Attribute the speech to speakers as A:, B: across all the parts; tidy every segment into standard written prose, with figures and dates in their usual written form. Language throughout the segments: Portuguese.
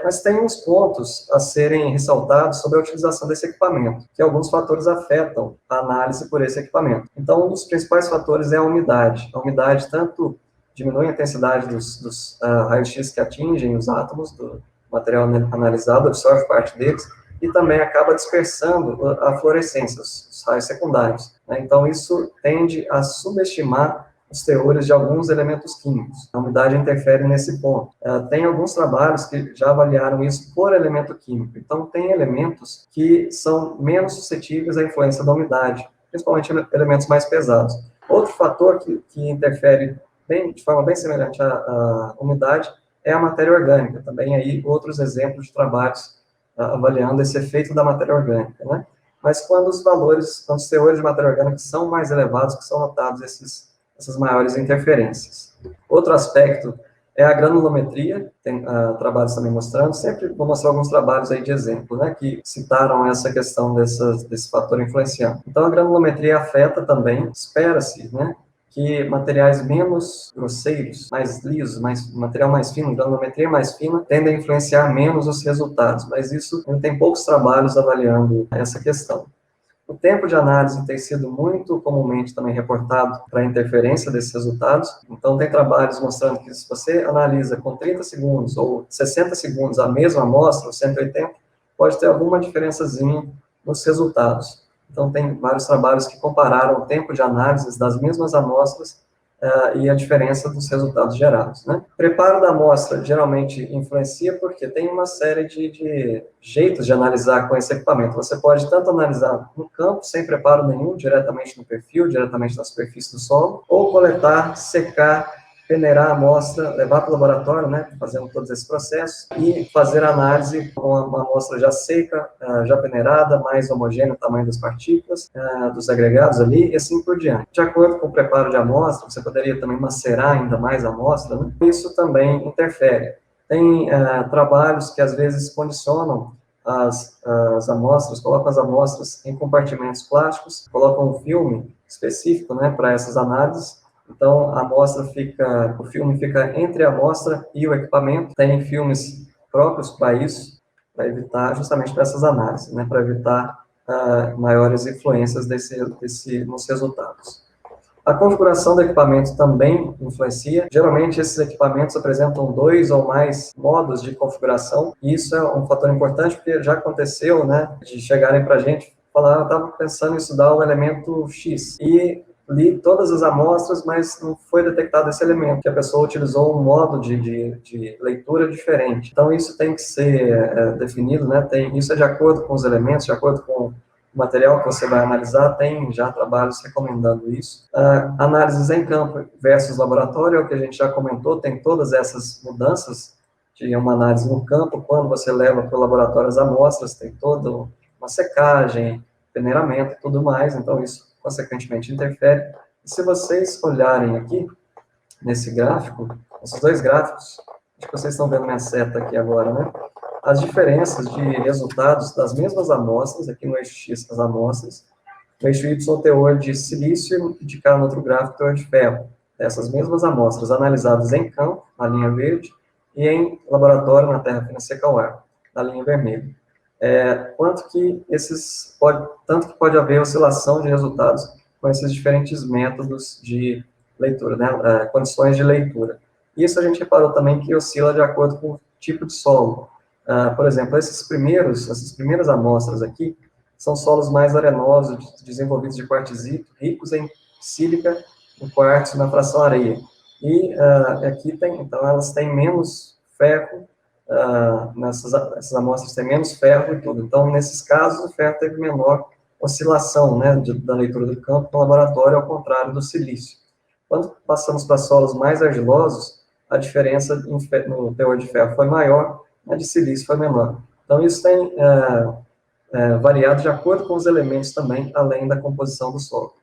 A: Mas tem uns pontos a serem ressaltados sobre a utilização desse equipamento, que alguns fatores afetam a análise por esse equipamento. Então, um dos principais fatores é a umidade. A umidade tanto diminui a intensidade dos raios-x que atingem os átomos do material analisado, absorve parte deles, e também acaba dispersando a fluorescência, os raios secundários, né? Então, isso tende a subestimar os teores de alguns elementos químicos. A umidade interfere nesse ponto. Tem alguns trabalhos que já avaliaram isso por elemento químico. Então, tem elementos que são menos suscetíveis à influência da umidade, principalmente elementos mais pesados. Outro fator que interfere de forma bem semelhante à umidade é a matéria orgânica. Também aí outros exemplos de trabalhos avaliando esse efeito da matéria orgânica, né? Mas quando os teores de matéria orgânica são mais elevados, que são notados essas maiores interferências. Outro aspecto é a granulometria, tem trabalhos também mostrando, sempre vou mostrar alguns trabalhos aí de exemplo, né, que citaram essa questão desse fator influenciando. Então, a granulometria afeta também, espera-se, né, que materiais menos grosseiros, mais lisos, material mais fino, granulometria mais fina, tendem a influenciar menos os resultados, mas isso tem poucos trabalhos avaliando essa questão. O tempo de análise tem sido muito comumente também reportado para a interferência desses resultados. Então, tem trabalhos mostrando que se você analisa com 30 segundos ou 60 segundos a mesma amostra, ou 180, pode ter alguma diferençazinha nos resultados. Então, tem vários trabalhos que compararam o tempo de análise das mesmas amostras e a diferença dos resultados gerados, né? O preparo da amostra geralmente influencia porque tem uma série de jeitos de analisar com esse equipamento. Você pode tanto analisar no campo, sem preparo nenhum, diretamente no perfil, diretamente na superfície do solo, ou coletar, secar, peneirar a amostra, levar para o laboratório, né, fazendo todos esses processos, e fazer a análise com uma amostra já seca, já peneirada, mais homogênea, o tamanho das partículas, dos agregados ali, e assim por diante. De acordo com o preparo de amostra, você poderia também macerar ainda mais a amostra, né? Isso também interfere. Tem trabalhos que às vezes condicionam as amostras, colocam as amostras em compartimentos plásticos, colocam um filme específico, né, para essas análises. Então, o filme fica entre a amostra e o equipamento. Tem filmes próprios para isso, para evitar, justamente para essas análises, né, para evitar maiores influências nos resultados. A configuração do equipamento também influencia. Geralmente, esses equipamentos apresentam 2 ou mais modos de configuração, e isso é um fator importante, porque já aconteceu, né, de chegarem para a gente e falar, eu estava pensando em estudar o elemento X, e li todas as amostras, mas não foi detectado esse elemento, que a pessoa utilizou um modo de leitura diferente. Então, isso tem que ser definido, né? Isso é de acordo com os elementos, de acordo com o material que você vai analisar, tem já trabalhos recomendando isso. Análises em campo versus laboratório, é o que a gente já comentou, tem todas essas mudanças de uma análise no campo, quando você leva para o laboratório as amostras, tem toda uma secagem, peneiramento e tudo mais, então isso consequentemente interfere. E se vocês olharem aqui, nesse gráfico, esses dois gráficos, acho que vocês estão vendo minha seta aqui agora, né? As diferenças de resultados das mesmas amostras, aqui no eixo X as amostras, no eixo Y o teor de silício e de cá no outro gráfico o teor de ferro. Essas mesmas amostras analisadas em campo, na linha verde, e em laboratório, na terra fina seca ao ar, na linha vermelha. Tanto que pode haver oscilação de resultados com esses diferentes métodos de leitura, né, condições de leitura. Isso a gente reparou também que oscila de acordo com o tipo de solo. Por exemplo, essas primeiras amostras aqui são solos mais arenosos, desenvolvidos de quartzito, ricos em sílica, em quartzo, na fração areia. E aqui então elas têm menos ferro, essas amostras têm menos ferro e tudo. Então, nesses casos, o ferro teve menor oscilação, né, da leitura do campo no laboratório, ao contrário do silício. Quando passamos para solos mais argilosos, a diferença no teor de ferro foi maior, a de silício foi menor. Então, isso tem variado de acordo com os elementos também, além da composição do solo.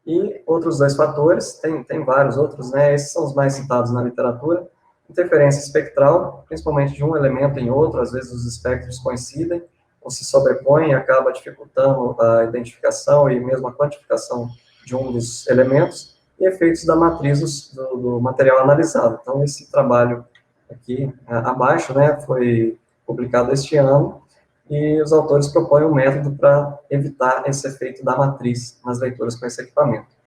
A: E outros dois fatores, tem vários outros, né, esses são os mais citados na literatura. Interferência espectral, principalmente de um elemento em outro, às vezes os espectros coincidem, ou se sobrepõem e acaba dificultando a identificação e mesmo a quantificação de um dos elementos, e efeitos da matriz do material analisado. Então, esse trabalho aqui abaixo, né, foi publicado este ano, e os autores propõem um método para evitar esse efeito da matriz nas leituras com esse equipamento.